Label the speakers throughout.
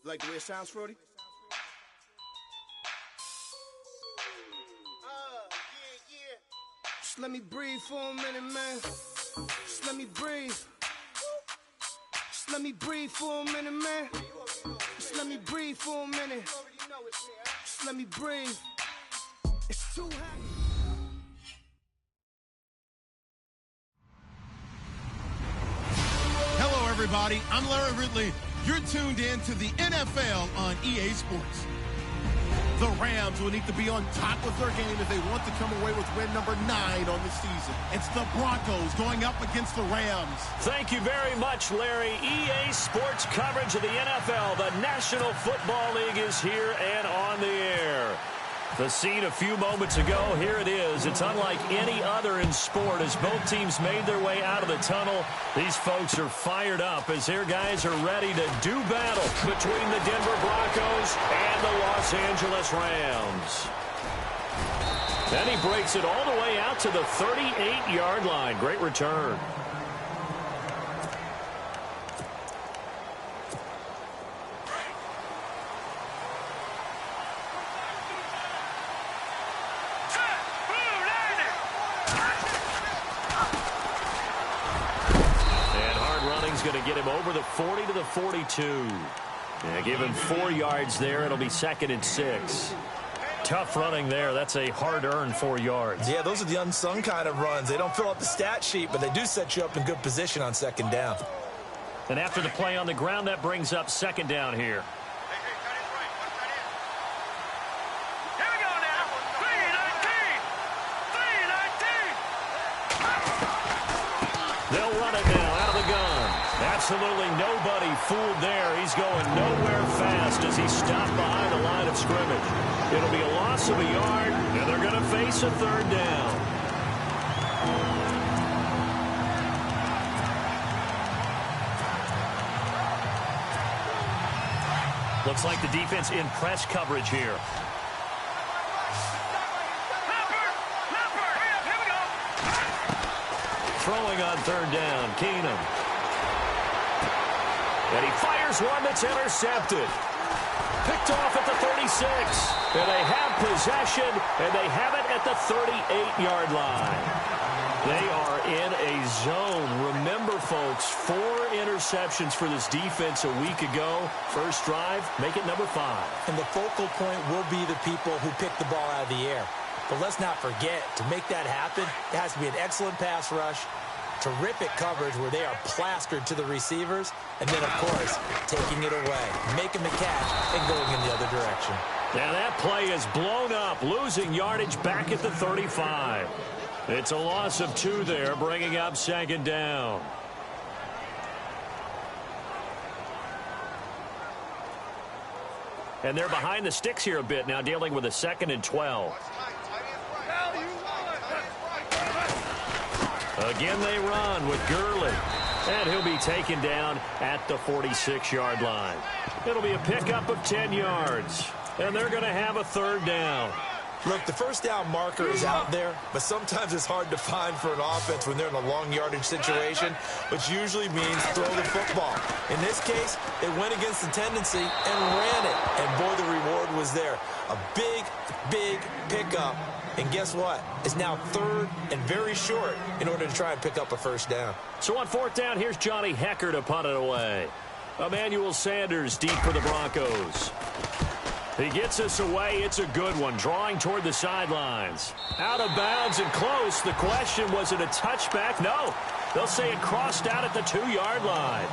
Speaker 1: Like the way it sounds, Frody? Just let me breathe for a minute, man. Just let me breathe. Just let me breathe for a minute, man. Just let me breathe for a minute. Just let me breathe. It's too hot.
Speaker 2: Hello, everybody. I'm Larry Ridley. You're tuned in to the NFL on EA Sports. The Rams will need to be on top of their game if they want to come away with win number 9 on the season. It's the Broncos going up against the Rams.
Speaker 3: Thank you very much, Larry. EA Sports coverage of the NFL. The National Football League is here and on the air. The scene a few moments ago, here it is. It's unlike any other in sport as both teams made their way out of the tunnel. These folks are fired up as their guys are ready to do battle between the Denver Broncos and the Los Angeles Rams. Then he breaks it all the way out to the 38-yard line. Great return. Going to get him over the 40 to the 42. Yeah, give him 4 yards there. It'll be 2nd and 6. Tough running there. That's a hard-earned 4 yards.
Speaker 4: Yeah, those are the unsung kind of runs. They don't fill out the stat sheet, but they do set you up in good position on 2nd down.
Speaker 3: And after the play on the ground, that brings up 2nd down here. They'll run it now out of the gun. Absolutely nobody fooled there. He's going nowhere fast as he's stopped behind the line of scrimmage. It'll be a loss of a yard, and they're going to face a 3rd down. Looks like the defense in press coverage here. Throwing on 3rd down, Keenum. And he fires one that's intercepted. Picked off at the 36. And they have possession, and they have it at the 38-yard line. They are in a zone. Remember, folks, 4 interceptions for this defense a week ago. First drive, make it number 5.
Speaker 4: And the focal point will be the people who pick the ball out of the air. But let's not forget, to make that happen, it has to be an excellent pass rush, terrific coverage where they are plastered to the receivers, and then, of course, taking it away, making the catch, and going in the other direction.
Speaker 3: Now that play is blown up, losing yardage back at the 35. It's a loss of 2 there, bringing up 2nd down. And they're behind the sticks here a bit now, dealing with a 2nd and 12. Again, they run with Gurley. And he'll be taken down at the 46-yard line. It'll be a pickup of 10 yards. And they're going to have a 3rd down.
Speaker 4: Look, the 1st down marker is out there, but sometimes it's hard to find for an offense when they're in a long yardage situation, which usually means throw the football. In this case, they went against the tendency and ran it. And, boy, the reward was there. A big, big pickup. And guess what? It's now 3rd and very short in order to try and pick up a 1st down.
Speaker 3: So on 4th down, here's Johnny Hecker to punt it away. Emmanuel Sanders deep for the Broncos. He gets us away. It's a good one, drawing toward the sidelines. Out of bounds and close. The question, was it a touchback? No. They'll say it crossed out at the 2-yard line.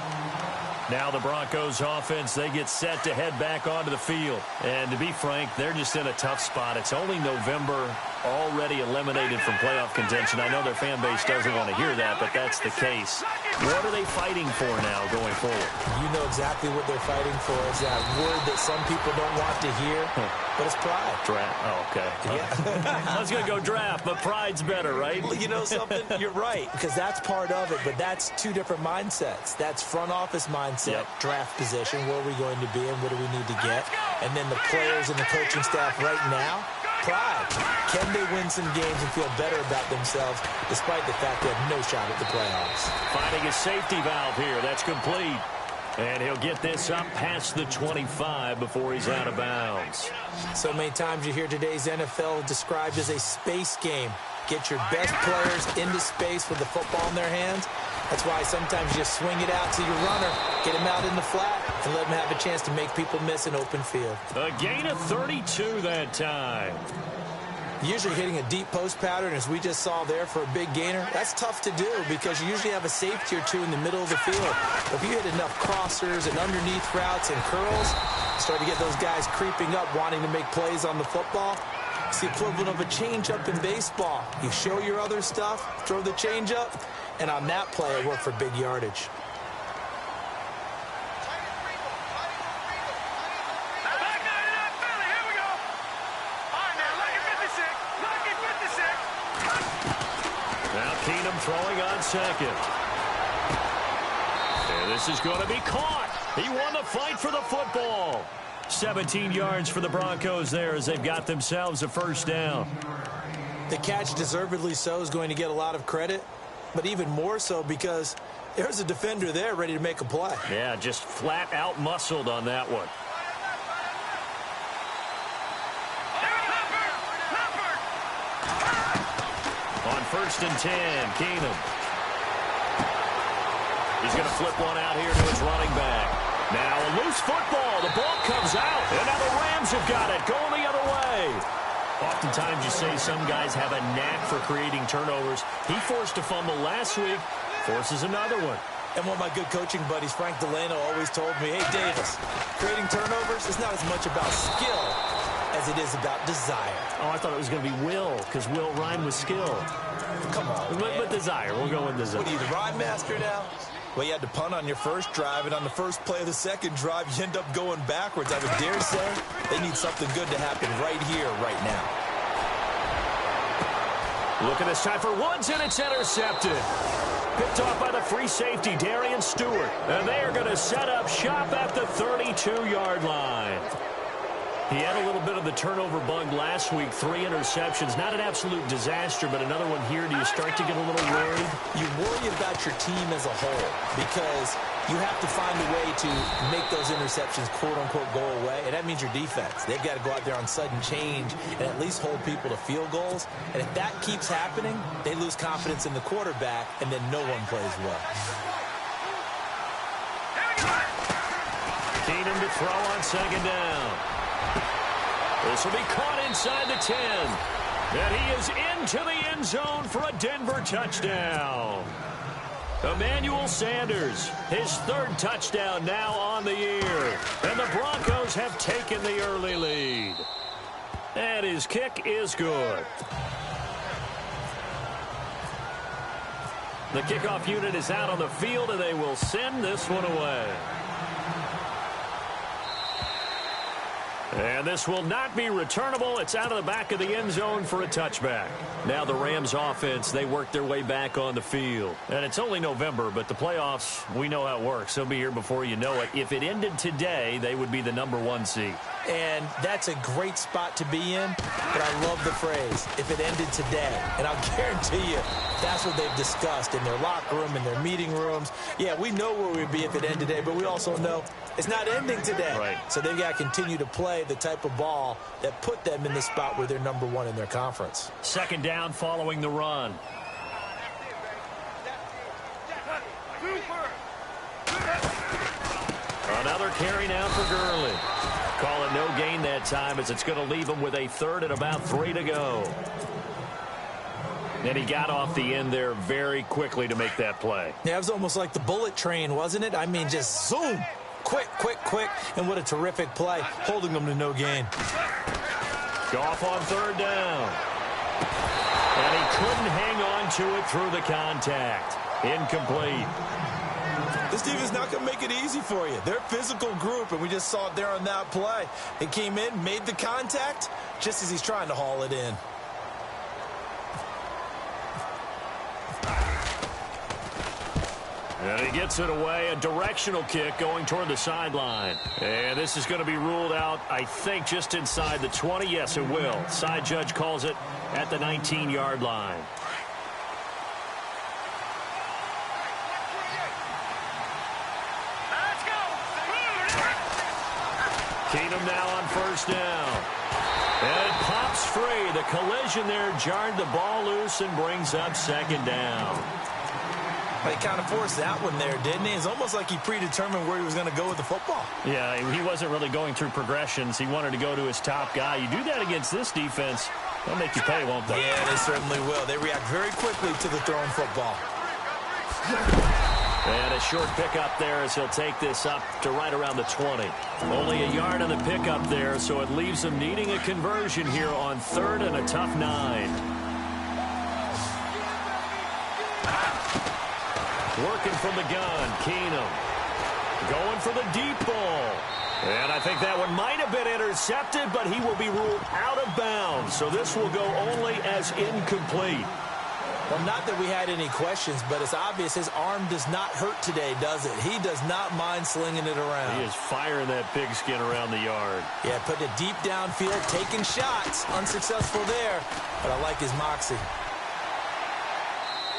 Speaker 3: Now the Broncos offense, they get set to head back onto the field. And to be frank, they're just in a tough spot. It's only November, already eliminated from playoff contention. I know their fan base doesn't want to hear that, but that's the case. What are they fighting for now going forward?
Speaker 4: You know exactly what they're fighting for. Is that word that some people don't want to hear, but it's pride.
Speaker 3: Draft. Oh, okay.
Speaker 4: Yeah.
Speaker 3: I was going to go draft, but pride's better, right?
Speaker 4: Well, you know something? You're right, because that's part of it, but that's 2 different mindsets. That's front office mindset, draft position, where are we going to be and what do we need to get? And then the players and the coaching staff right now, pride. Can they win some games and feel better about themselves despite the fact they have no shot at the playoffs?
Speaker 3: Finding a safety valve here. That's complete. And he'll get this up past the 25 before he's out of bounds.
Speaker 4: So many times you hear today's NFL described as a space game. Get your best players into space with the football in their hands. That's why sometimes you just swing it out to your runner, get him out in the flat, and let him have a chance to make people miss an open field.
Speaker 3: A gain of 32 that time.
Speaker 4: Usually hitting a deep post pattern, as we just saw there, for a big gainer, that's tough to do because you usually have a safety or two in the middle of the field. But if you hit enough crossers and underneath routes and curls, start to get those guys creeping up, wanting to make plays on the football. It's the equivalent of a change-up in baseball. You show your other stuff, throw the change-up, and on that play, it worked for big yardage.
Speaker 3: Now Keenum throwing on second. And this is going to be caught. He won the fight for the football. 17 yards for the Broncos there as they've got themselves a first down.
Speaker 4: The catch, deservedly so, is going to get a lot of credit, but even more so because there's a defender there ready to make a play.
Speaker 3: Yeah, just flat out muscled on that one. On 1st and 10, Keenum. He's going to flip one out here to his running back. Now a loose football. The ball comes out. And now the Rams have got it. Going the other way. Oftentimes you say some guys have a knack for creating turnovers. He forced a fumble last week. Forces another one.
Speaker 4: And one of my good coaching buddies, Frank Delano, always told me, hey, Davis, creating turnovers is not as much about skill as it is about desire.
Speaker 3: Oh, I thought it was going to be will, because will rhyme with skill.
Speaker 4: Come on,
Speaker 3: But desire. We'll go with desire.
Speaker 4: What are you, the rhyme master now? Well, you had to punt on your first drive, and on the first play of the second drive, you end up going backwards. I would dare say they need something good to happen right here, right now.
Speaker 3: Look at this time for Woods, and it's intercepted. Picked off by the free safety, Darian Stewart. And they are going to set up shop at the 32-yard line. He had a little bit of the turnover bug last week, 3 interceptions. Not an absolute disaster, but another one here. Do you start to get a little worried?
Speaker 4: You worry about your team as a whole because you have to find a way to make those interceptions, quote-unquote, go away, and that means your defense. They've got to go out there on sudden change and at least hold people to field goals. And if that keeps happening, they lose confidence in the quarterback, and then no one plays well.
Speaker 3: Keenum to throw on second down. This will be caught inside the 10. And he is into the end zone for a Denver touchdown. Emmanuel Sanders, his 3rd touchdown now on the year. And the Broncos have taken the early lead. And his kick is good. The kickoff unit is out on the field, and they will send this one away. And this will not be returnable. It's out of the back of the end zone for a touchback. Now the Rams offense, they work their way back on the field. And it's only November, but the playoffs, we know how it works. They'll be here before you know it. If it ended today, they would be the #1 seed.
Speaker 4: And that's a great spot to be in, but I love the phrase, if it ended today. And I'll guarantee you, that's what they've discussed in their locker room, in their meeting rooms. Yeah, we know where we'd be if it ended today, but we also know it's not ending today.
Speaker 3: Right.
Speaker 4: So they've got to continue to play the type of ball that put them in the spot where they're #1 in their conference.
Speaker 3: 2nd down following the run. Another carry now for Gurley. Call it no gain that time as it's going to leave him with a 3rd and about 3 to go. And he got off the end there very quickly to make that play.
Speaker 4: Yeah, it was almost like the bullet train, wasn't it? I mean, just zoom. Quick, quick, quick. And what a terrific play, holding them to no gain.
Speaker 3: Goff on 3rd down. And he couldn't hang on to it through the contact. Incomplete.
Speaker 4: This team is not going to make it easy for you. They're a physical group, and we just saw it there on that play. They came in, made the contact, just as he's trying to haul it in.
Speaker 3: And he gets it away, a directional kick going toward the sideline. And this is going to be ruled out, I think, just inside the 20. Yes, it will. Side judge calls it at the 19-yard line. Keenum now on first down. And it pops free. The collision there jarred the ball loose and brings up second down.
Speaker 4: He kind of forced that one there, didn't he? It's almost like he predetermined where he was going to go with the football.
Speaker 3: Yeah, he wasn't really going through progressions. He wanted to go to his top guy. You do that against this defense, they'll make you pay, won't they?
Speaker 4: Yeah, they certainly will. They react very quickly to the thrown football.
Speaker 3: And a short pickup there as he'll take this up to right around the 20. Only a yard on the pickup there, so it leaves him needing a conversion here on third and a tough 9. Working from the gun, Keenum. Going for the deep ball. And I think that one might have been intercepted, but he will be ruled out of bounds. So this will go only as incomplete.
Speaker 4: Well, not that we had any questions, but it's obvious his arm does not hurt today, does it? He does not mind slinging it around.
Speaker 3: He is firing that pigskin around the yard.
Speaker 4: Yeah, putting it deep downfield, taking shots. Unsuccessful there, but I like his moxie.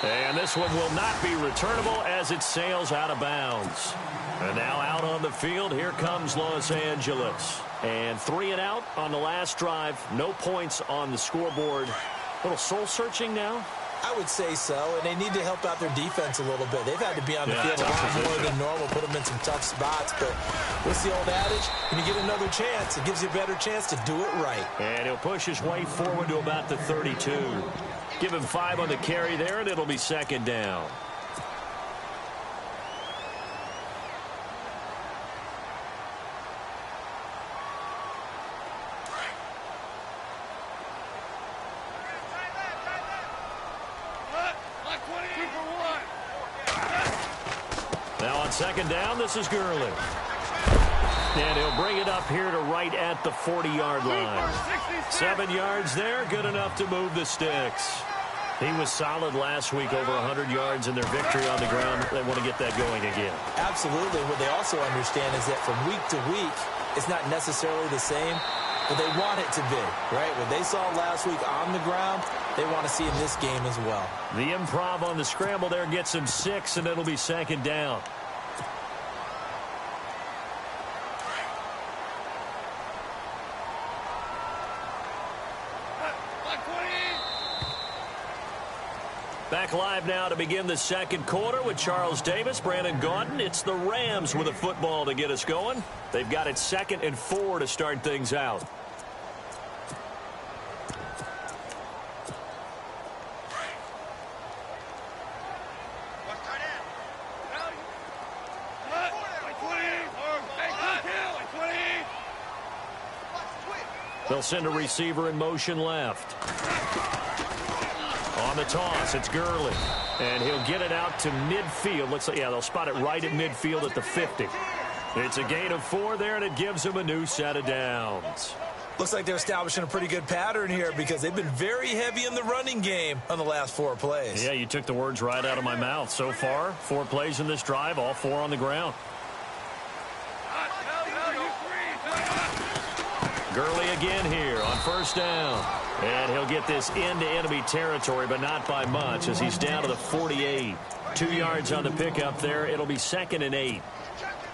Speaker 3: And this one will not be returnable as it sails out of bounds. And now out on the field, here comes Los Angeles. And 3 and out on the last drive. No points on the scoreboard. A little soul-searching now?
Speaker 4: I would say so, and they need to help out their defense a little bit. They've had to be on the field a lot more than normal, put them in some tough spots. But what's the old adage? When you get another chance, it gives you a better chance to do it right.
Speaker 3: And he'll push his way forward to about the 32. Give him 5 on the carry there, and it'll be second down. Now on second down, this is Gurley. And he'll bring it up here to right at the 40-yard line. 7 yards there, good enough to move the sticks. He was solid last week, over 100 yards in their victory on the ground. They want to get that going again.
Speaker 4: Absolutely. What they also understand is that from week to week, it's not necessarily the same, but they want it to be, right? What they saw last week on the ground, they want to see in this game as well.
Speaker 3: The improv on the scramble there gets him 6, and it'll be second down. Back live now to begin the second quarter with Charles Davis, Brandon Gaudin. It's the Rams with a football to get us going. They've got it 2nd and 4 to start things out. They'll send a receiver in motion left. On the toss, it's Gurley. And he'll get it out to midfield. Looks like, yeah, they'll spot it right at midfield at the 50. It's a gain of 4 there, and it gives them a new set of downs.
Speaker 4: Looks like they're establishing a pretty good pattern here because they've been very heavy in the running game on the last 4 plays.
Speaker 3: Yeah, you took the words right out of my mouth. So far, 4 plays in this drive, all 4 on the ground. Gurley again here on first down. And he'll get this into enemy territory, but not by much as he's down to the 48. 2 yards on the pickup there. It'll be 2nd and 8.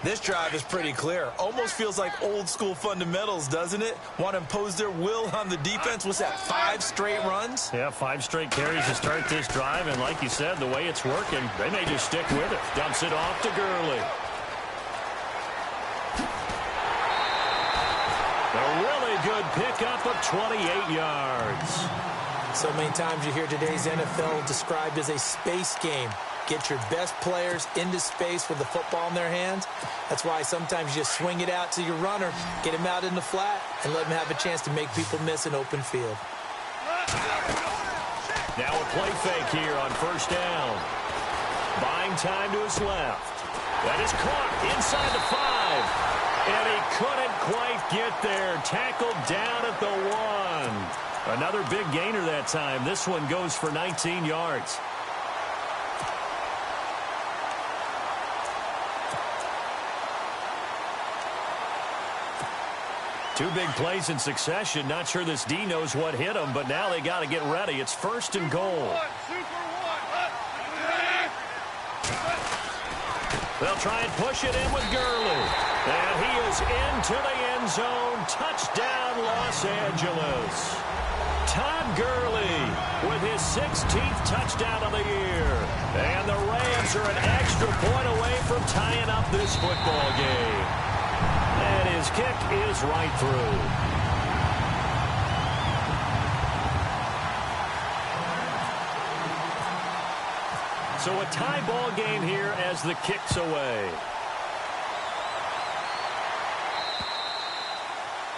Speaker 4: This drive is pretty clear. Almost feels like old school fundamentals, doesn't it? Want to impose their will on the defense. What's that, 5 straight runs?
Speaker 3: Yeah, 5 straight carries to start this drive. And like you said, the way it's working, they may just stick with it. Dumps it off to Gurley. A really good pickup of 28 yards.
Speaker 4: So many times you hear today's NFL described as a space game. Get your best players into space with the football in their hands. That's why sometimes you just swing it out to your runner, get him out in the flat, and let him have a chance to make people miss an open field.
Speaker 3: Now a play fake here on first down. Buying time to his left. That is caught inside the 5. And he couldn't quite get there. Tackled down at the 1. Another big gainer that time. This one goes for 19 yards. Two big plays in succession. Not sure this D knows what hit him, but now they got to get ready. It's 1st and goal. They'll try and push it in with Gurley. And he is into the end zone. Touchdown, Los Angeles. Todd Gurley with his 16th touchdown of the year. And the Rams are an extra point away from tying up this football game. And his kick is right through. So a tie ball game here as the kick's away.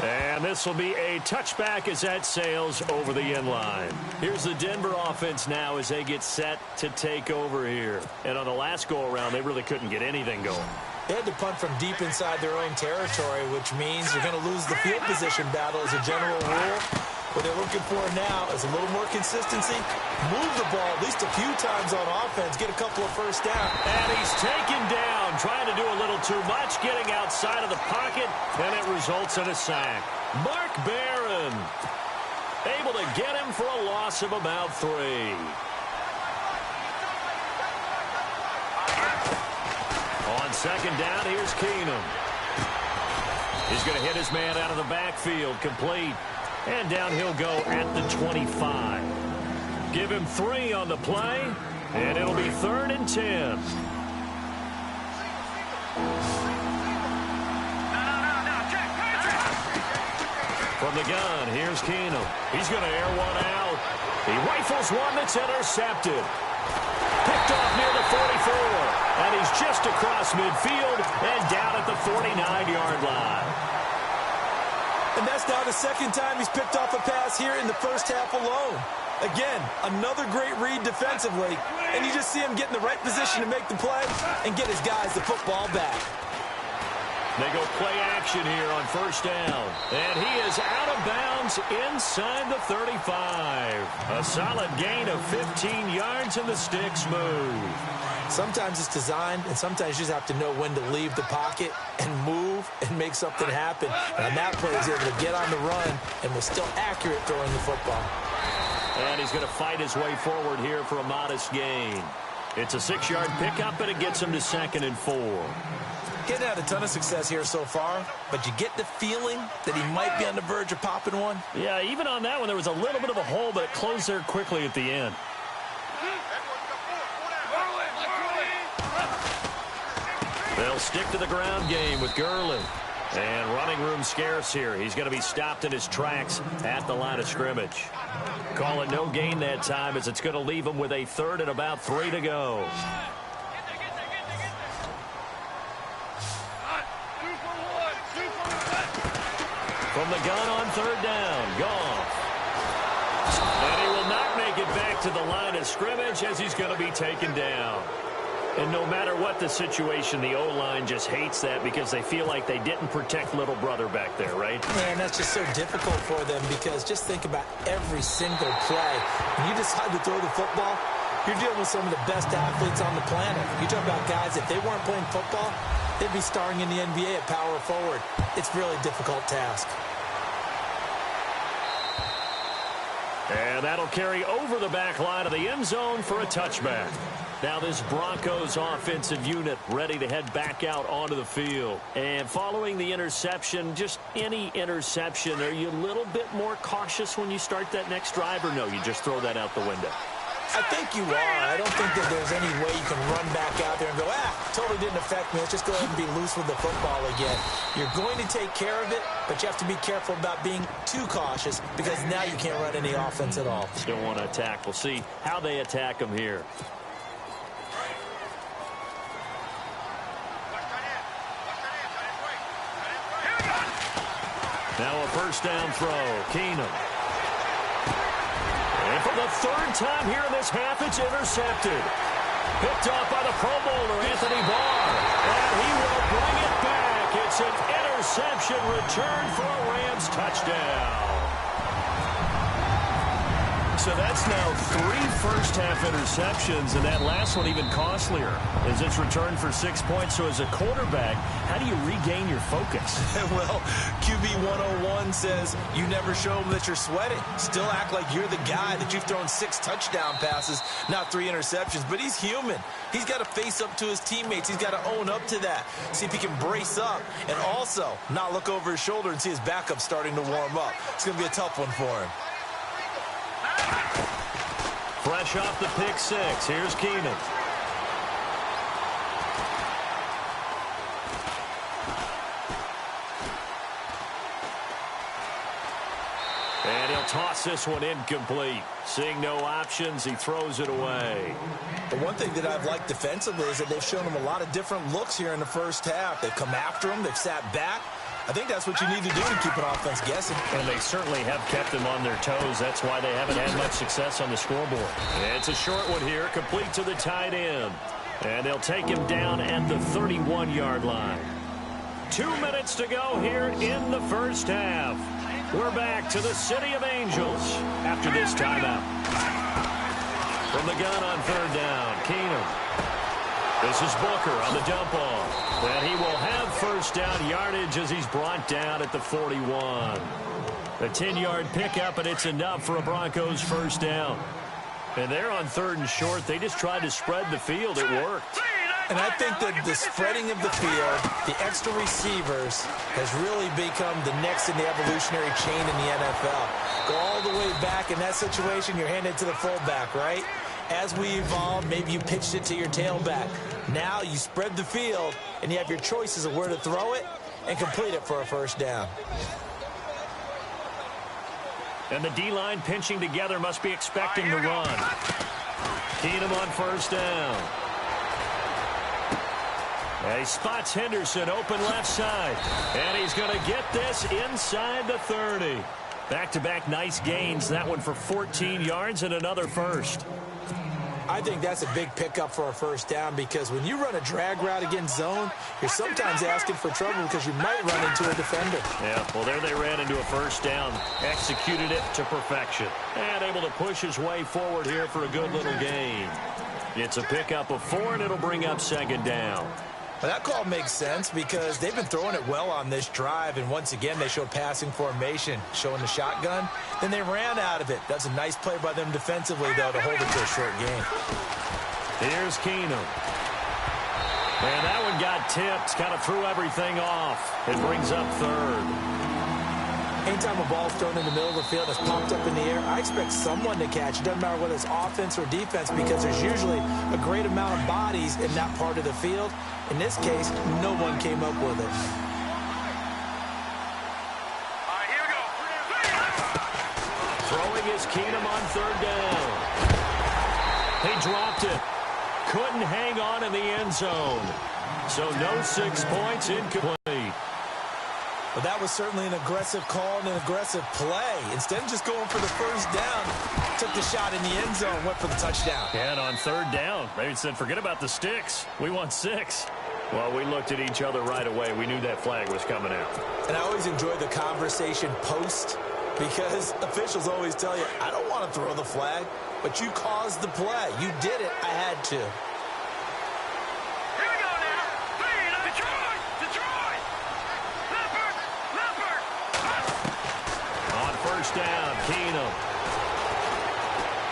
Speaker 3: And this will be a touchback as that sails over the end line. Here's the Denver offense now as they get set to take over here. And on the last go-around, they really couldn't get anything going.
Speaker 4: They had to punt from deep inside their own territory, which means you're going to lose the field position battle as a general rule. What they're looking for now is a little more consistency. Move the ball at least a few times on offense. Get a couple of first downs.
Speaker 3: And he's taken down, trying to do a little too much, getting outside of the pocket, and it results in a sack. Mark Barron able to get him for a loss of about 3. On second down, here's Keenum. He's going to hit his man out of the backfield, complete. And down he'll go at the 25. Give him 3 on the play, and it'll be 3rd and 10. From the gun, here's Keenum. He's going to air one out. He rifles one that's intercepted. Picked off near the 44, and he's just across midfield and down at the 49-yard line.
Speaker 4: And that's now the second time he's picked off a pass here in the first half alone. Again, another great read defensively, and you just see him get in the right position to make the play and get his guys the football back.
Speaker 3: They go play action here on first down, and he is out of bounds inside the 35. A solid gain of 15 yards, and the sticks move.
Speaker 4: Sometimes it's designed, and sometimes you just have to know when to leave the pocket and move and make something happen. And on that play, he's able to get on the run and was still accurate throwing the football.
Speaker 3: And he's going to fight his way forward here for a modest gain. It's a 6-yard pickup, and it gets him to 2nd and 4.
Speaker 4: Getting had a ton of success here so far, but you get the feeling that he might be on the verge of popping one.
Speaker 3: Yeah, even on that one, there was a little bit of a hole, but it closed there quickly at the end. They'll stick to the ground game with Gurley. And running room scarce here. He's going to be stopped in his tracks at the line of scrimmage. Call it no gain that time as it's going to leave him with a 3rd and about 3 to go. From the gun on 3rd down, Goff. And he will not make it back to the line of scrimmage as he's going to be taken down. And no matter what the situation, the O-line just hates that because they feel like they didn't protect little brother back there, right?
Speaker 4: Man, that's just so difficult for them because just think about every single play. When you decide to throw the football, you're dealing with some of the best athletes on the planet. You talk about guys, if they weren't playing football, they'd be starring in the NBA at power forward. It's a really difficult task.
Speaker 3: And that'll carry over the back line of the end zone for a touchback. Now this Broncos offensive unit ready to head back out onto the field. And following the interception, just any interception, are you a little bit more cautious when you start that next drive, or no, you just throw that out the window?
Speaker 4: I think you are. I don't think that there's any way you can run back out there and go, totally didn't affect me. Let's just go ahead and be loose with the football again. You're going to take care of it, but you have to be careful about being too cautious because now you can't run any offense at all.
Speaker 3: Still want to attack. We'll see how they attack them here. Now a first down throw. Keenum. And for the 3rd time here in this half, it's intercepted. Picked off by the Pro Bowler, Anthony Barr. And he will bring it back. It's an interception return for a Rams touchdown. So that's now 3 first-half interceptions, and that last one even costlier as it's returned for 6 points. So as a quarterback, how do you regain your focus?
Speaker 4: Well, QB 101 says you never show them that you're sweating. Still act like you're the guy, that you've thrown 6 touchdown passes, not 3 interceptions. But he's human. He's got to face up to his teammates. He's got to own up to that. See if he can brace up and also not look over his shoulder and see his backup starting to warm up. It's going to be a tough one for him.
Speaker 3: Fresh off the pick 6, here's Keenan. And he'll toss this one incomplete. Seeing no options, he throws it away.
Speaker 4: The one thing that I've liked defensively is that they've shown him a lot of different looks here in the first half. They've come after him. They've sat back. I think that's what you need to do to keep an offense guessing.
Speaker 3: And they certainly have kept them on their toes. That's why they haven't had much success on the scoreboard. It's a short one here, complete to the tight end. And they'll take him down at the 31-yard line. 2 minutes to go here in the first half. We're back to the City of Angels after this timeout. From the gun on 3rd down, Keenan. This is Booker on the dump off. And he will have first down yardage as he's brought down at the 41. A 10-yard pickup, and it's enough for a Broncos first down. And they're on 3rd and short. They just tried to spread the field. It worked.
Speaker 4: And I think that the spreading of the field, the extra receivers, has really become the next in the evolutionary chain in the NFL. Go all the way back in that situation, you're handed to the fullback, right? As we evolve, maybe you pitched it to your tailback. Now you spread the field, and you have your choices of where to throw it and complete it for a first down.
Speaker 3: And the D-line pinching together must be expecting the run. Keenum on first down. And he spots Henderson open left side. And he's going to get this inside the 30. Back-to-back nice gains. That one for 14 yards and another first.
Speaker 4: I think that's a big pickup for a first down because when you run a drag route against zone, you're sometimes asking for trouble because you might run into a defender.
Speaker 3: Yeah, well, there they ran into a first down, executed it to perfection, and able to push his way forward here for a good little gain. It's a pickup of 4, and it'll bring up 2nd down.
Speaker 4: Well, that call makes sense because they've been throwing it well on this drive, and once again, they showed passing formation, showing the shotgun. Then they ran out of it. That's a nice play by them defensively, though, to hold it to a short game.
Speaker 3: Here's Keenum. And that one got tipped, kind of threw everything off. It brings up 3rd.
Speaker 4: Anytime a ball's thrown in the middle of the field that's popped up in the air, I expect someone to catch. It doesn't matter whether it's offense or defense because there's usually a great amount of bodies in that part of the field. In this case, no one came up with it.
Speaker 5: All right, here we go.
Speaker 3: Throwing is Keenum on 3rd down. He dropped it. Couldn't hang on in the end zone. So no 6 points, incomplete.
Speaker 4: But that was certainly an aggressive call and an aggressive play. Instead of just going for the first down, took the shot in the end zone, went for the touchdown.
Speaker 3: And on 3rd down, they said, forget about the sticks. We want 6. Well, we looked at each other right away. We knew that flag was coming out.
Speaker 4: And I always enjoy the conversation post because officials always tell you, I don't want to throw the flag, but you caused the play. You did it. I had to.
Speaker 5: Here we go now. Detroit! Detroit! Leopard!
Speaker 3: On first down, Keenum.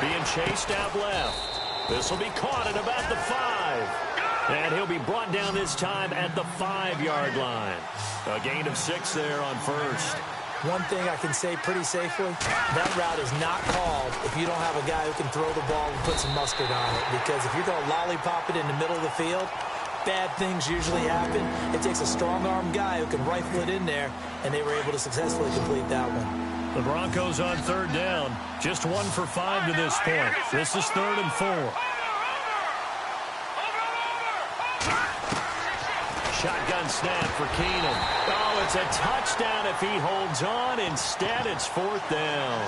Speaker 3: Being chased out left. This will be caught at about the 5. And he'll be brought down this time at the 5-yard line. A gain of 6 there on first.
Speaker 4: One thing I can say pretty safely, that route is not called if you don't have a guy who can throw the ball and put some mustard on it. Because if you're going to lollipop it in the middle of the field, bad things usually happen. It takes a strong-arm guy who can rifle it in there, and they were able to successfully complete that one.
Speaker 3: The Broncos on 3rd down. Just 1 for 5 to this point. This is 3rd and 4. Shotgun snap for Keenum. Oh, it's a touchdown if he holds on. Instead, it's 4th down.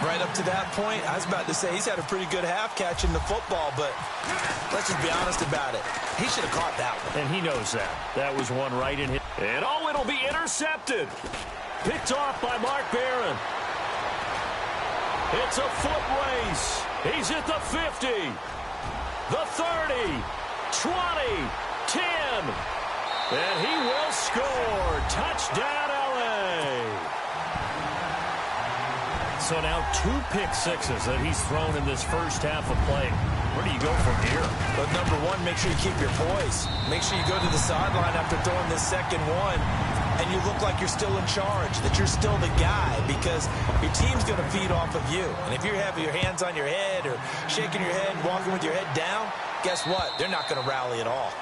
Speaker 4: Right up to that point, I was about to say he's had a pretty good half catching the football, but let's just be honest about it. He should have caught that one.
Speaker 3: And he knows that. That was one right in his... And oh, it'll be intercepted. Picked off by Mark Barron. It's a foot race. He's at the 50, the 30, 20, 10, and he will score. Touchdown, LA. So now 2 pick sixes that he's thrown in this first half of play. Where do you go from here?
Speaker 4: But number one, make sure you keep your poise. Make sure you go to the sideline after throwing this second one, and you look like you're still in charge, that you're still the guy, because your team's going to feed off of you. And if you're having your hands on your head or shaking your head, walking with your head down, guess what? They're not going to rally at all.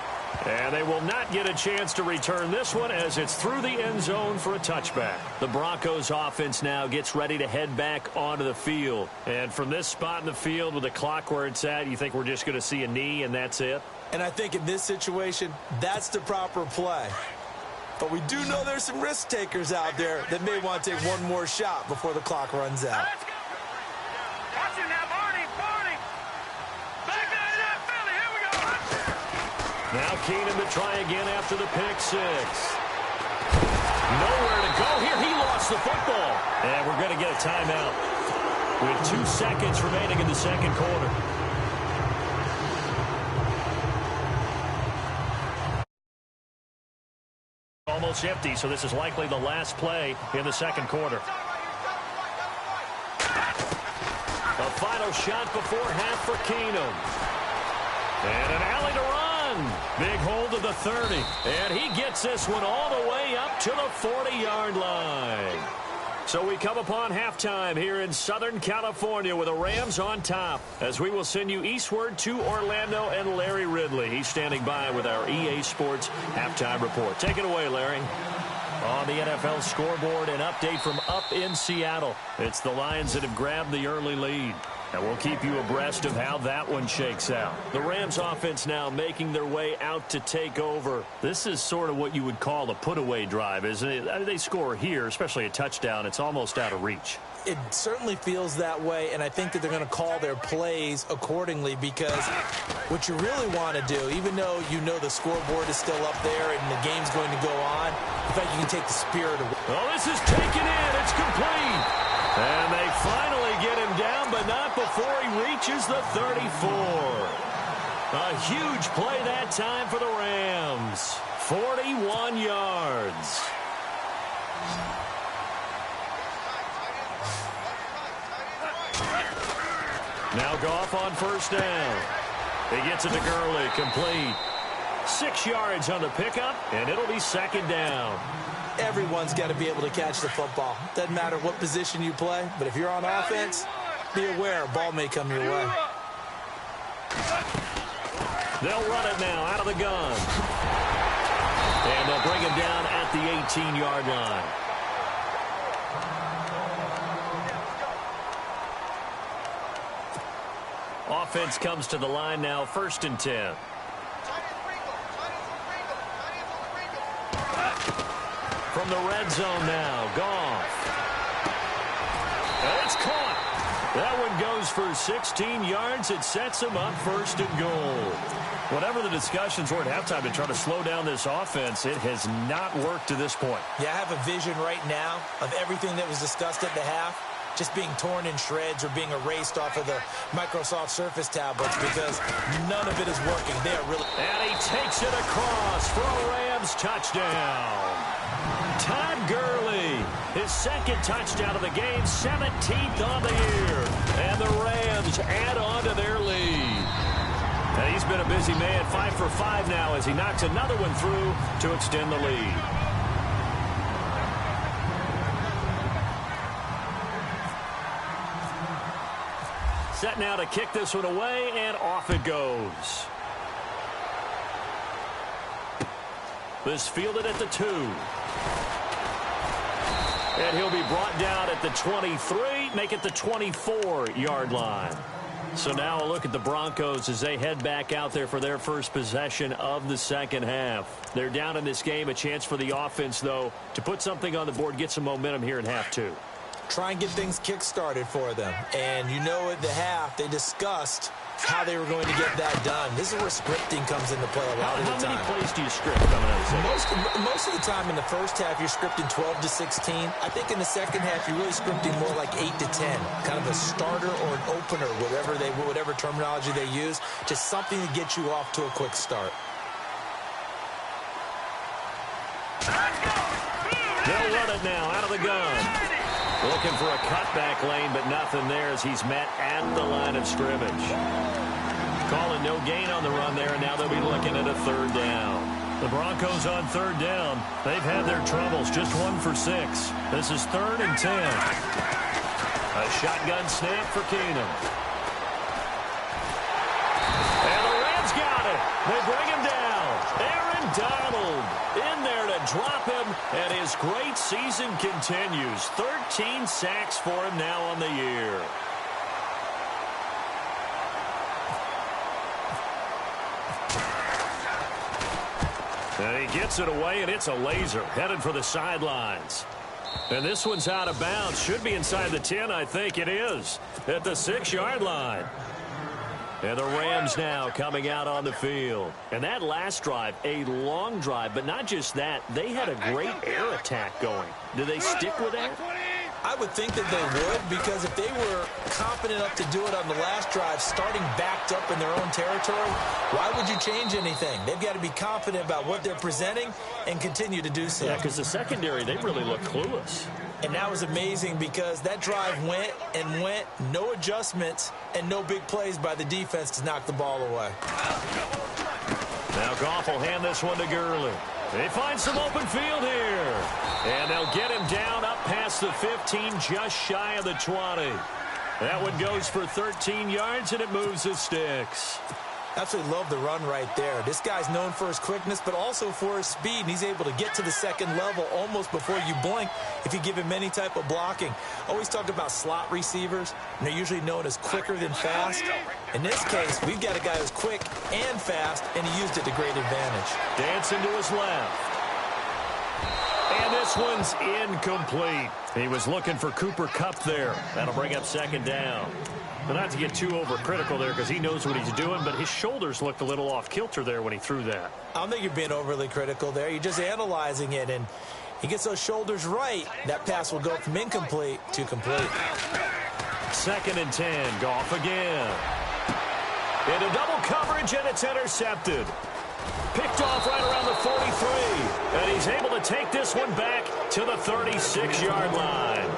Speaker 3: And they will not get a chance to return this one as it's through the end zone for a touchback. The Broncos offense now gets ready to head back onto the field. And from this spot in the field with the clock where it's at, you think we're just going to see a knee and that's it?
Speaker 4: And I think in this situation, that's the proper play. But we do know there's some risk takers out there that may want to take one more shot before the clock runs out.
Speaker 5: Let's go. Watch it now, Barney. Back out of that, Philly. Here we go.
Speaker 3: Now Keenan to try again after the pick six. Nowhere to go here. He lost the football. And we're going to get a timeout with 2 seconds remaining in the second quarter. Almost empty, so this is likely the last play in the second quarter. A final shot before half for Keenum. And an alley to run. Big hold to the 30. And he gets this one all the way up to the 40-yard line. So we come upon halftime here in Southern California with the Rams on top, as we will send you eastward to Orlando and Larry Ridley. He's standing by with our EA Sports halftime report. Take it away, Larry. On the NFL scoreboard, an update from up in Seattle. It's the Lions that have grabbed the early lead. And we'll keep you abreast of how that one shakes out. The Rams offense now making their way out to take over. This is sort of what you would call a put-away drive, isn't it? I mean, they score here, especially a touchdown. It's almost out of reach.
Speaker 4: It certainly feels that way, and I think that they're going to call their plays accordingly, because what you really want to do, even though you know the scoreboard is still up there and the game's going to go on, in fact, you can take the spirit away.
Speaker 3: Oh, this is taken in. It's complete. And they finally get him down, but not before he reaches the 34. A huge play that time for the Rams. 41 yards. Now Goff on first down. He gets it to Gurley, complete. 6 yards on the pickup, and it'll be second down.
Speaker 4: Everyone's got to be able to catch the football. Doesn't matter what position you play, but if you're on offense, be aware a ball may come your way.
Speaker 3: They'll run it now out of the gun. And they'll bring him down at the 18-yard line. Offense comes to the line now, 1st and 10. From the red zone now, Goff. And it's caught. That one goes for 16 yards. It sets him up 1st and goal. Whatever the discussions were at halftime to try to slow down this offense, it has not worked to this point.
Speaker 4: Yeah, I have a vision right now of everything that was discussed at the half just being torn in shreds or being erased off of the Microsoft Surface tablets, because none of it is working. They are really...
Speaker 3: And he takes it across for a Rams touchdown. Todd Gurley, his second touchdown of the game, 17th on the year. And the Rams add on to their lead. And he's been a busy man, 5 for 5 now as he knocks another one through to extend the lead. Set now to kick this one away, and off it goes. This fielded at the 2. And he'll be brought down at the 23, make it the 24-yard line. So now a look at the Broncos as they head back out there for their first possession of the second half. They're down in this game. A chance for the offense, though, to put something on the board, get some momentum here in half 2.
Speaker 4: try and get things kick-started for them. And you know at the half, they discussed how they were going to get that done. This is where scripting comes into play a lot of the time.
Speaker 3: How many plays do you script coming out of the second?
Speaker 4: Most of the time in the first half, you're scripting 12 to 16. I think in the second half, you're really scripting more like 8 to 10. Kind of a starter or an opener, whatever terminology they use. Just something to get you off to a quick start.
Speaker 3: They'll run it now out of the gun. Looking for a cutback lane, but nothing there as he's met at the line of scrimmage. Calling no gain on the run there, and now they'll be looking at a third down. The Broncos on third down. They've had their troubles, just 1 for 6. This is 3rd and 10. A shotgun snap for Keenum. And the Rams got it. They bring him down. Aaron Donald in there to drop him, and his great season continues. 13 sacks for him now on the year. And he gets it away, and it's a laser headed for the sidelines. And this one's out of bounds. Should be inside the 10, I think it is, at the 6-yard line. And the Rams now coming out on the field. And that last drive, a long drive, but not just that. They had a great air attack going. Do they stick with that?
Speaker 4: I would think that they would, because if they were confident enough to do it on the last drive, starting backed up in their own territory, why would you change anything? They've got to be confident about what they're presenting and continue to do so.
Speaker 3: Yeah, because the secondary, they really look clueless.
Speaker 4: And that was amazing because that drive went and went, no adjustments, and no big plays by the defense to knock the ball away.
Speaker 3: Now Goff will hand this one to Gurley. They find some open field here. And they'll get him down up past the 15, just shy of the 20. That one goes for 13 yards, and it moves the sticks.
Speaker 4: Absolutely love the run right there. This guy's known for his quickness, but also for his speed. And he's able to get to the second level almost before you blink if you give him any type of blocking. Always talk about slot receivers, and they're usually known as quicker than fast. In this case, we've got a guy who's quick and fast, and he used it to great advantage.
Speaker 3: Dancing to his left. And this one's incomplete. He was looking for Cooper Kupp there. That'll bring up 2nd down. But not to get too overcritical there because he knows what he's doing, but his shoulders looked a little off kilter there when he threw that.
Speaker 4: I don't think you're being overly critical there. You're just analyzing it, and he gets those shoulders right. That pass will go from incomplete to complete.
Speaker 3: 2nd and 10. Goff again. Into double coverage, and it's intercepted. Picked off right around the 43. And he's able to take this one back to the 36-yard line.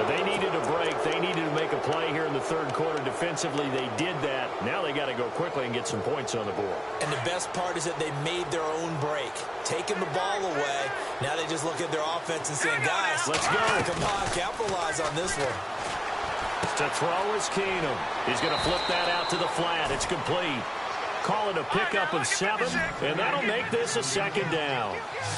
Speaker 3: They needed a break. They needed to make a play here in the third quarter. Defensively, they did that. Now they got to go quickly and get some points on the board.
Speaker 4: And the best part is that they made their own break. Taking the ball away. Now they just look at their offense and saying, guys,
Speaker 3: let's go.
Speaker 4: Come on, capitalize on this one.
Speaker 3: To throw is Keenum. He's going to flip that out to the flat. It's complete. Call it a pickup of 7, and that'll make this a 2nd down.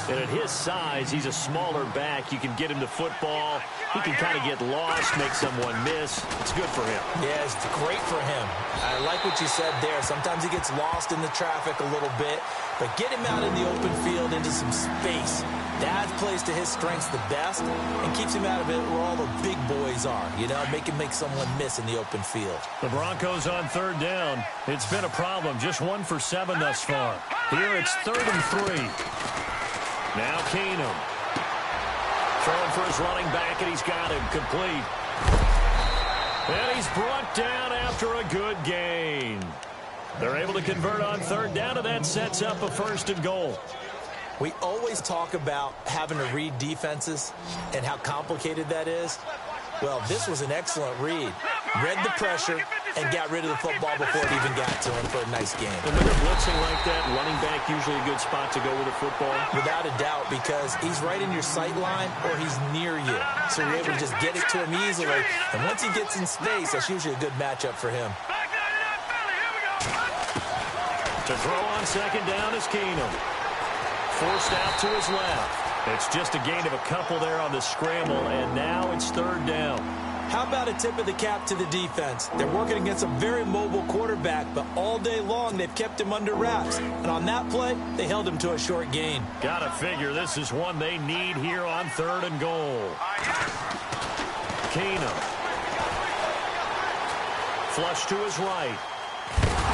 Speaker 3: And at his size, he's a smaller back. You can get him the football. He can kind of get lost, make someone miss. It's good for him.
Speaker 4: Yeah, it's great for him. I like what you said there. Sometimes he gets lost in the traffic a little bit, but get him out in the open field into some space. That plays to his strengths the best and keeps him out of it where all the big boys are. You know, make someone miss in the open field.
Speaker 3: The Broncos on 3rd down. It's been a problem. Just 1 for 7 thus far. Here it's 3rd and 3. Now Keenum. Throwing for his running back, and he's got him complete. And he's brought down after a good gain. They're able to convert on 3rd down, and that sets up a 1st and goal.
Speaker 4: We always talk about having to read defenses and how complicated that is. Well, this was an excellent read. Read the pressure and got rid of the football before it even got to him for a nice game.
Speaker 3: And when they're blitzing like that, running back usually a good spot to go with the football?
Speaker 4: Without a doubt, because he's right in your sight line or he's near you. So you're able to just get it to him easily. And once he gets in space, that's usually a good matchup for him.
Speaker 3: To throw on 2nd down is Keenum. Forced out to his left. It's just a gain of a couple there on the scramble, and now it's 3rd down.
Speaker 4: How about a tip of the cap to the defense? They're working against a very mobile quarterback, but all day long they've kept him under wraps. And on that play, they held him to a short gain.
Speaker 3: Gotta figure this is one they need here on 3rd and goal. Keenum. Flush to his right.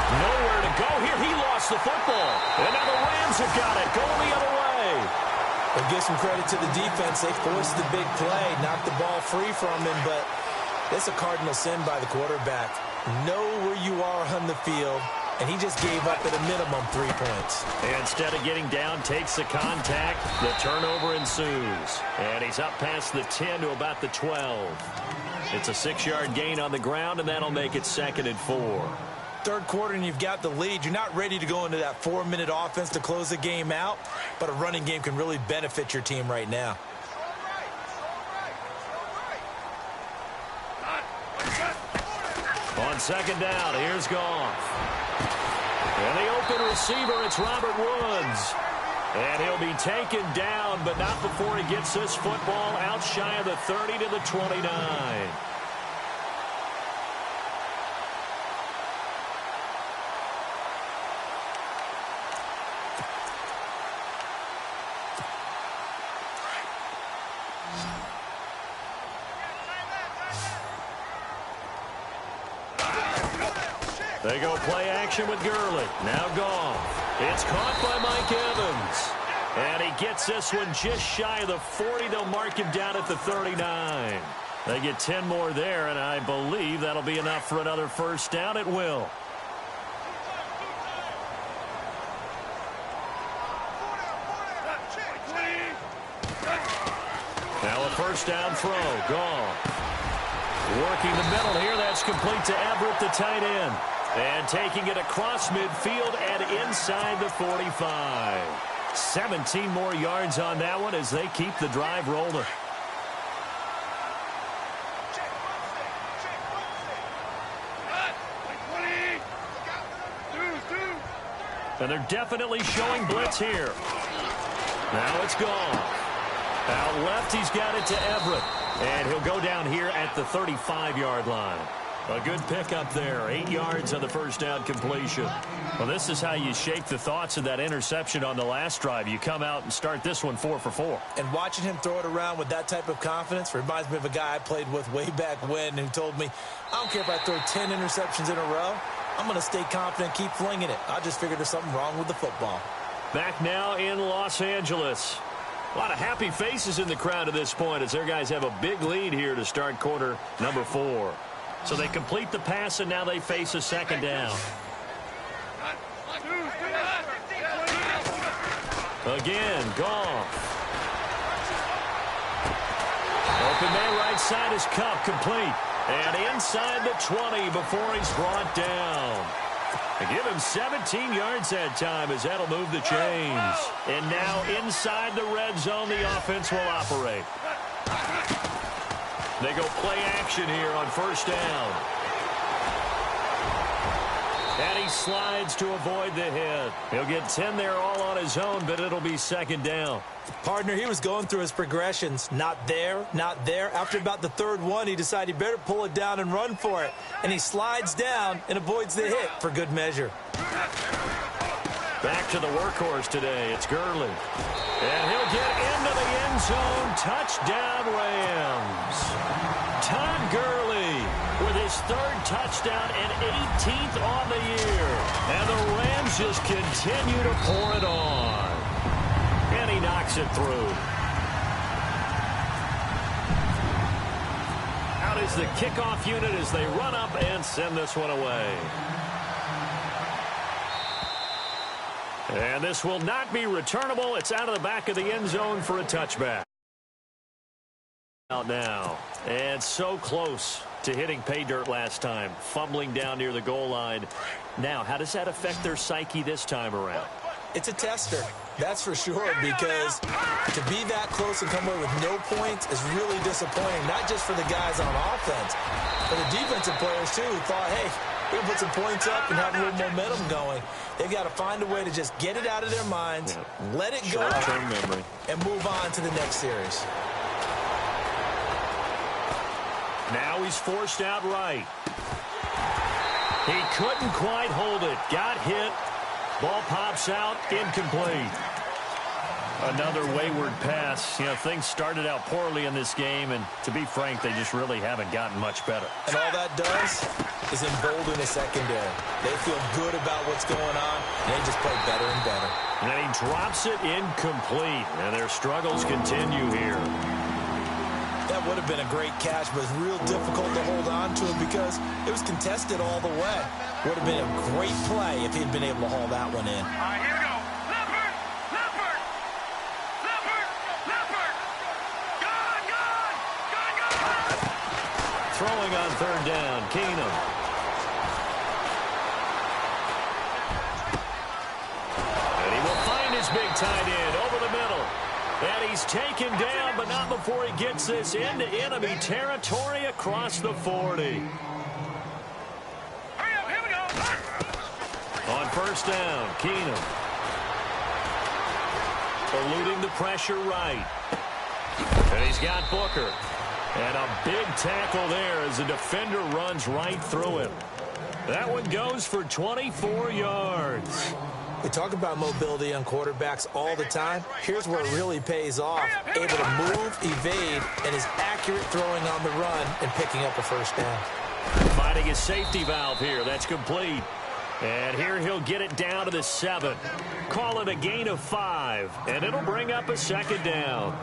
Speaker 3: Nowhere to go here. He lost the football. And now the Rams have got it. Going the other way.
Speaker 4: Well, give some credit to the defense. They forced the big play, knocked the ball free from him, but it's a cardinal sin by the quarterback. Know where you are on the field, and he just gave up at a minimum 3 points.
Speaker 3: Instead of getting down, takes the contact. The turnover ensues. And he's up past the 10 to about the 12. It's a 6-yard gain on the ground, and that'll make it 2nd and 4.
Speaker 4: Third quarter, and you've got the lead. You're not ready to go into that 4-minute offense to close the game out, but a running game can really benefit your team right now.
Speaker 3: On 2nd down, here's Goff. And the open receiver, it's Robert Woods. And he'll be taken down, but not before he gets this football out shy of the 30 to the 29. They go play action with Gurley. Now Goff. It's caught by Mike Evans. And he gets this one just shy of the 40. They'll mark him down at the 39. They get 10 more there, and I believe that'll be enough for another first down. It will. Now a first down throw. Goff. Working the middle here. That's complete to Everett, the tight end. And taking it across midfield and inside the 45. 17 more yards on that one as they keep the drive rolling. And they're definitely showing blitz here. Now it's Goff. Out left, he's got it to Everett. And he'll go down here at the 35-yard line. A good pickup there. 8 yards on the first down completion. Well, this is how you shake the thoughts of that interception on the last drive. You come out and start this one 4 for 4.
Speaker 4: And watching him throw it around with that type of confidence reminds me of a guy I played with way back when who told me, I don't care if I throw 10 interceptions in a row. I'm going to stay confident, keep flinging it. I just figured there's something wrong with the football.
Speaker 3: Back now in Los Angeles. A lot of happy faces in the crowd at this point as their guys have a big lead here to start quarter number 4. So they complete the pass, and now they face a second down. Again, Goff. Open man right side is Cup, complete. And inside the 20 before he's brought down. They give him 17 yards that time as that'll move the chains. And now inside the red zone, the offense will operate. They go play action here on first down. And he slides to avoid the hit. He'll get 10 there all on his own, but it'll be second down.
Speaker 4: Partner, he was going through his progressions. Not there, not there. After about the third one, he decided he better pull it down and run for it. And he slides down and avoids the hit for good measure.
Speaker 3: Back to the workhorse today. It's Gurley. And he'll get into the end zone. Touchdown, Rams. Todd Gurley with his third touchdown and 18th on the year. And the Rams just continue to pour it on. And he knocks it through. Out is the kickoff unit as they run up and send this one away. And this will not be returnable. It's out of the back of the end zone for a touchback. Out now. And so close to hitting pay dirt last time. Fumbling down near the goal line. Now, how does that affect their psyche this time around?
Speaker 4: It's a tester. That's for sure, because to be that close and come away with no points is really disappointing, not just for the guys on offense, but the defensive players, too, who thought, hey, we're going to put some points up and have a little momentum going. They've got to find a way to just get it out of their minds, let it go, and move on to the next series.
Speaker 3: Now he's forced out right. He couldn't quite hold it. Got hit. Ball pops out, incomplete. Another wayward pass. You know, things started out poorly in this game, and to be frank, they just really haven't gotten much better.
Speaker 4: And all that does is embolden the secondary. They feel good about what's going on, and they just play better and better.
Speaker 3: And he drops it incomplete, and their struggles continue here.
Speaker 4: That would have been a great catch, but it's real difficult to hold on to it because it was contested all the way. Would have been a great play if he'd been able to haul that one in.
Speaker 5: All right, here we go. Leopard! Leopard! Leopard! Leopard! Gone! Gone! Gone! Gone!
Speaker 3: Throwing on third down, Keenum. And he will find his big tight end over the middle. And he's taken down, but not before he gets this into enemy territory across the 40.
Speaker 5: Hurry up, here we go.
Speaker 3: On first down, Keenum. Eluding the pressure right. And he's got Booker. And a big tackle there as the defender runs right through him. That one goes for 24 yards.
Speaker 4: We talk about mobility on quarterbacks all the time. Here's where it really pays off. Able to move, evade, and is accurate throwing on the run and picking up a first down.
Speaker 3: Finding his safety valve here. That's complete. And here he'll get it down to the 7. Call it a gain of 5. And it'll bring up a second down.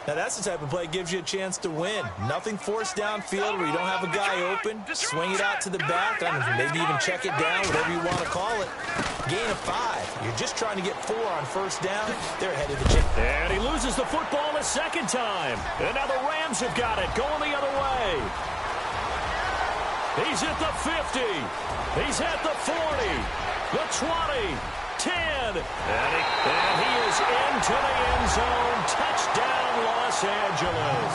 Speaker 4: Now, that's the type of play that gives you a chance to win. Nothing forced downfield where you don't have a guy open. Swing it out to the back. I don't know, maybe even check it down, whatever you want to call it. Gain of 5. You're just trying to get 4 on first down. They're ahead of the chain.
Speaker 3: And he loses the football a second time. And now the Rams have got it, going the other way. He's at the 50. He's at the 40. The 20. 10. And he is into the end zone. Touchdown, Los Angeles.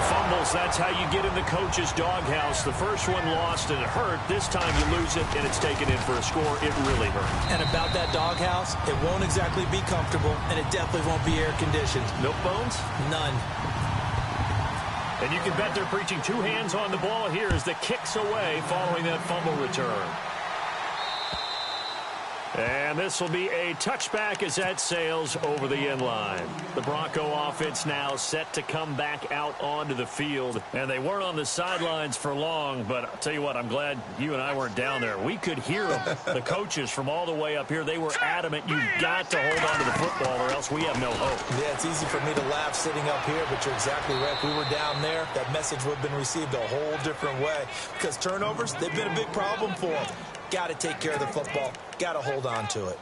Speaker 3: Fumbles, that's how you get in the coach's doghouse. The first one lost and it hurt. This time you lose it and it's taken in for a score. It really hurt.
Speaker 4: And about that doghouse, it won't exactly be comfortable, and it definitely won't be air-conditioned.
Speaker 3: Milk bones?
Speaker 4: None.
Speaker 3: And you can bet they're preaching 2 hands on the ball here as the kick's away following that fumble return. And this will be a touchback as that sails over the end line. The Bronco offense now set to come back out onto the field. And they weren't on the sidelines for long, but I'll tell you what, I'm glad you and I weren't down there. We could hear them. The coaches from all the way up here, they were adamant, you've got to hold on to the football or else we have no hope.
Speaker 4: Yeah, it's easy for me to laugh sitting up here, but you're exactly right. If we were down there, that message would have been received a whole different way. Because turnovers, they've been a big problem for them. Got to take care of the football. Got to hold on to it.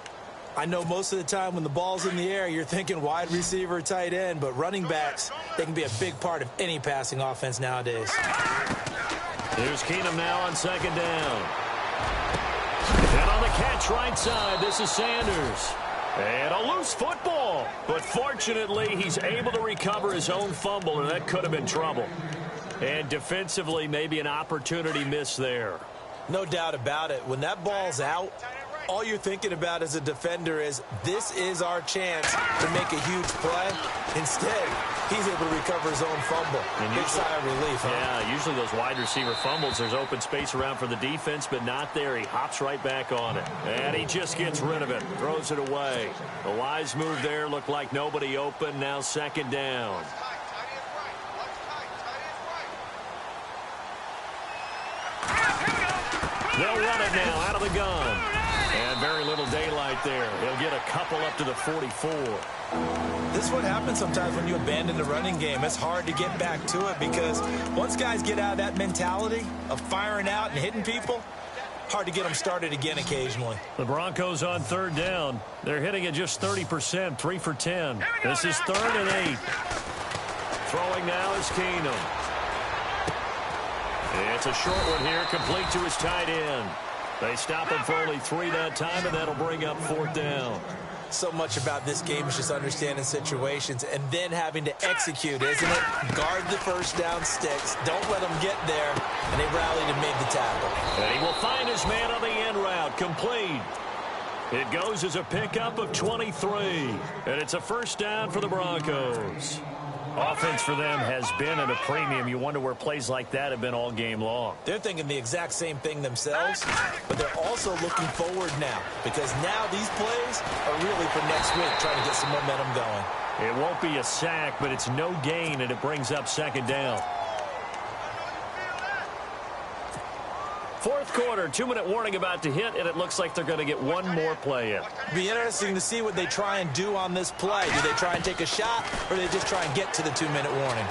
Speaker 4: I know most of the time when the ball's in the air, you're thinking wide receiver, tight end, but running backs, they can be a big part of any passing offense nowadays.
Speaker 3: Here's Keenum now on second down. And on the catch right side, this is Sanders. And a loose football. But fortunately, he's able to recover his own fumble, and that could have been trouble. And defensively, maybe an opportunity missed there.
Speaker 4: No doubt about it. When that ball's out, all you're thinking about as a defender is, this is our chance to make a huge play. Instead, he's able to recover his own fumble. And big sigh of relief, huh?
Speaker 3: Yeah, usually those wide receiver fumbles, there's open space around for the defense, but not there. He hops right back on it. And he just gets rid of it, throws it away. A wise move there, looked like nobody open. Now second down. They'll run it now out of the gun. And very little daylight there. They'll get a couple up to the 44.
Speaker 4: This is what happens sometimes when you abandon the running game. It's hard to get back to it because once guys get out of that mentality of firing out and hitting people, hard to get them started again occasionally.
Speaker 3: The Broncos on third down. They're hitting at just 30%, 3 for 10. This is 3rd and 8. Throwing now is Keenum. It's a short one here, complete to his tight end. They stop him for only 3 that time, and that'll bring up 4th down.
Speaker 4: So much about this game is just understanding situations and then having to execute, isn't it? Guard the first down sticks. Don't let them get there. And they rallied and made the tackle.
Speaker 3: And he will find his man on the end route, complete. It goes as a pickup of 23. And it's a first down for the Broncos. Offense for them has been at a premium. You wonder where plays like that have been all game long.
Speaker 4: They're thinking the exact same thing themselves, but they're also looking forward now because now these plays are really for next week, trying to get some momentum going.
Speaker 3: It won't be a sack, but it's no gain, and it brings up second down. Fourth quarter, 2-minute warning about to hit, and it looks like they're going to get one more play in.
Speaker 4: It'll be interesting to see what they try and do on this play. Do they try and take a shot, or do they just try and get to the 2-minute warning?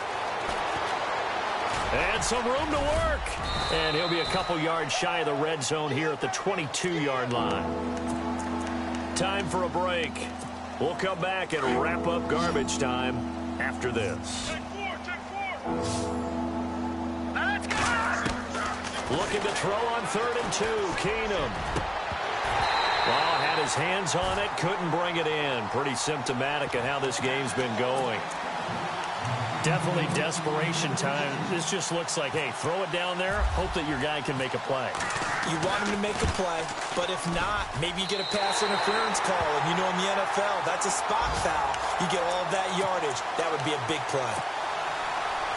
Speaker 3: And some room to work. And he'll be a couple yards shy of the red zone here at the 22-yard line. Time for a break. We'll come back and wrap up garbage time after this. Looking to throw on 3rd and 2. Keenum. Well, had his hands on it, couldn't bring it in. Pretty symptomatic of how this game's been going. Definitely desperation time. This just looks like, hey, throw it down there, hope that your guy can make a play.
Speaker 4: You want him to make a play, but if not, maybe you get a pass interference call, and you know in the NFL, that's a spot foul. You get all of that yardage. That would be a big play.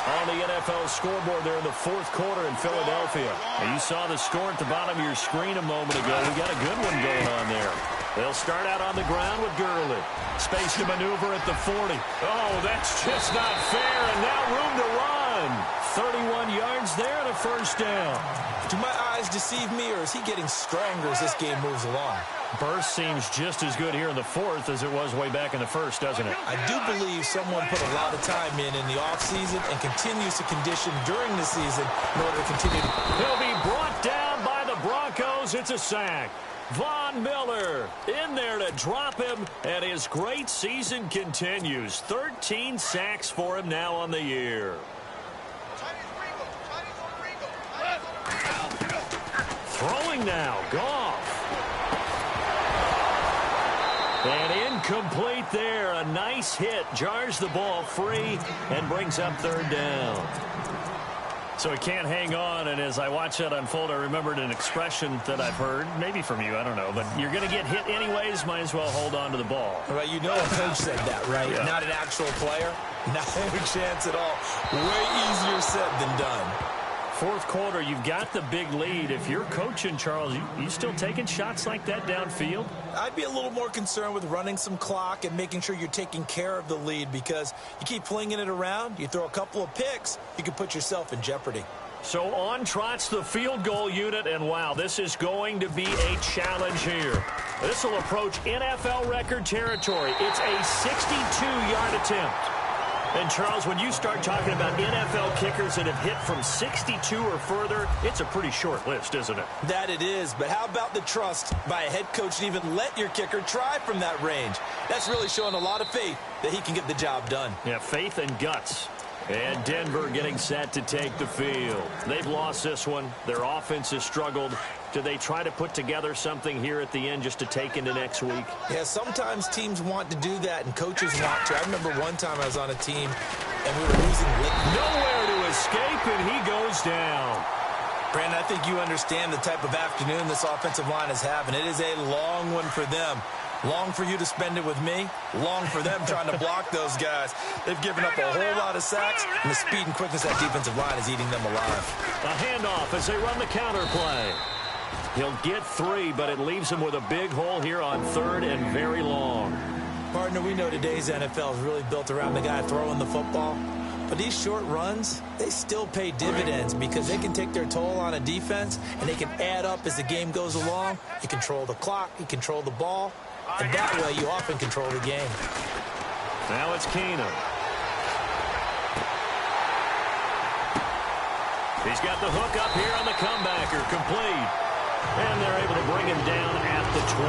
Speaker 3: On the NFL scoreboard there in the fourth quarter in Philadelphia. And you saw the score at the bottom of your screen a moment ago. We got a good one going on there. They'll start out on the ground with Gurley. Space to maneuver at the 40. Oh, that's just not fair, and now room to run. 31 yards there and a first down.
Speaker 4: Do my eyes deceive me, or is he getting stronger as this game moves along?
Speaker 3: Burst seems just as good here in the fourth as it was way back in the first, doesn't it?
Speaker 4: I do believe someone put a lot of time in the offseason and continues to condition during the season in order to continue to...
Speaker 3: He'll be brought down by the Broncos. It's a sack. Von Miller in there to drop him, and his great season continues. 13 sacks for him now on the year. Throwing now, Goff. And incomplete there. A nice hit. Jars the ball free and brings up 3rd down. So he can't hang on, and as I watch that unfold, I remembered an expression that I've heard, maybe from you, I don't know, but you're going to get hit anyways, might as well hold on to the ball.
Speaker 4: Right, you know a coach said that, right?
Speaker 3: Yeah.
Speaker 4: Not an actual player. Not a chance at all. Way easier said than done.
Speaker 3: Fourth quarter, you've got the big lead. If you're coaching, Charles, you still taking shots like that downfield?
Speaker 4: I'd be a little more concerned with running some clock and making sure you're taking care of the lead, because you keep flinging it around, you throw a couple of picks, you can put yourself in jeopardy.
Speaker 3: So on trots the field goal unit, and wow, this is going to be a challenge here. This will approach NFL record territory. It's a 62-yard attempt. And, Charles, when you start talking about NFL kickers that have hit from 62 or further, it's a pretty short list, isn't it?
Speaker 4: That it is, but how about the trust by a head coach to even let your kicker try from that range? That's really showing a lot of faith that he can get the job done.
Speaker 3: Yeah, faith and guts. And Denver getting set to take the field. They've lost this one. Their offense has struggled. Do they try to put together something here at the end just to take into next week?
Speaker 4: Yeah, sometimes teams want to do that, and coaches want to. I remember one time I was on a team, and we were losing.
Speaker 3: Nowhere to escape, and he goes down.
Speaker 4: Brandon, I think you understand the type of afternoon this offensive line is having. It is a long one for them. Long for you to spend it with me. Long for them trying to block those guys. They've given up a whole lot of sacks, and the speed and quickness of that defensive line is eating them alive.
Speaker 3: A handoff as they run the counter play. He'll get 3, but it leaves him with a big hole here on 3rd and very long.
Speaker 4: Partner, we know today's NFL is really built around the guy throwing the football. But these short runs, they still pay dividends because they can take their toll on a defense, and they can add up as the game goes along. You control the clock, you control the ball, and that way you often control the game.
Speaker 3: Now it's Keenum. He's got the hook up here on the comebacker, complete. And they're able to bring him down at the 20.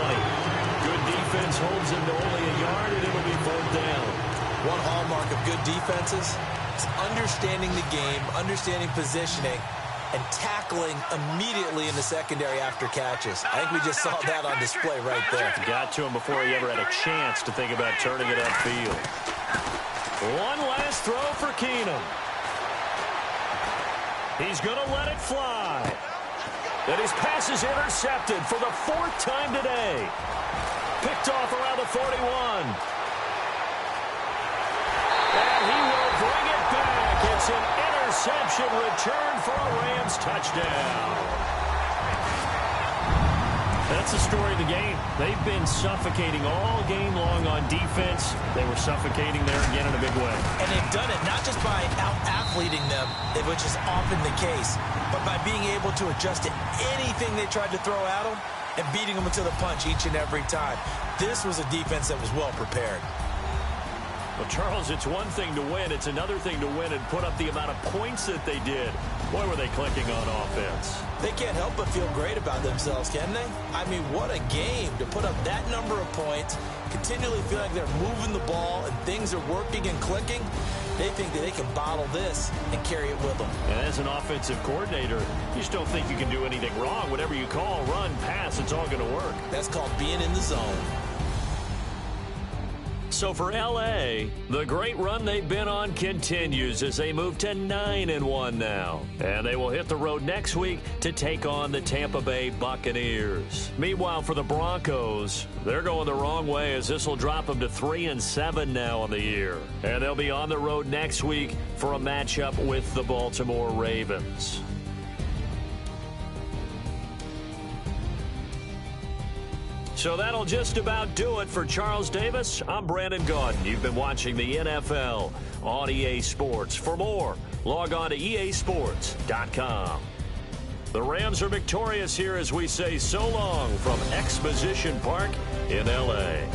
Speaker 3: Good defense holds him to only a yard, and it'll be 4th down.
Speaker 4: One hallmark of good defenses is understanding the game, understanding positioning, and tackling immediately in the secondary after catches. I think we just saw that on display right there.
Speaker 3: Got to him before he ever had a chance to think about turning it upfield. One last throw for Keenum. He's going to let it fly. And his pass is intercepted for the 4th time today. Picked off around the 41. And he will interception returned for a Rams touchdown. That's the story of the game. They've been suffocating all game long on defense. They were suffocating there again in a big way.
Speaker 4: And they've done it not just by out-athleting them, which is often the case, but by being able to adjust to anything they tried to throw at them and beating them to the punch each and every time. This was a defense that was well prepared.
Speaker 3: Well, Charles, it's one thing to win. It's another thing to win and put up the amount of points that they did. Boy, were they clicking on offense.
Speaker 4: They can't help but feel great about themselves, can they? I mean, what a game to put up that number of points, continually feel like they're moving the ball and things are working and clicking. They think that they can bottle this and carry it with them.
Speaker 3: And as an offensive coordinator, you just don't think you can do anything wrong. Whatever you call, run, pass, it's all going to work.
Speaker 4: That's called being in the zone.
Speaker 3: So for L.A., the great run they've been on continues as they move to 9-1 now. And they will hit the road next week to take on the Tampa Bay Buccaneers. Meanwhile, for the Broncos, they're going the wrong way as this will drop them to 3-7 now on the year. And they'll be on the road next week for a matchup with the Baltimore Ravens. So that'll just about do it for Charles Davis. I'm Brandon Gaudin. You've been watching the NFL on EA Sports. For more, log on to easports.com. The Rams are victorious here as we say so long from Exposition Park in L.A.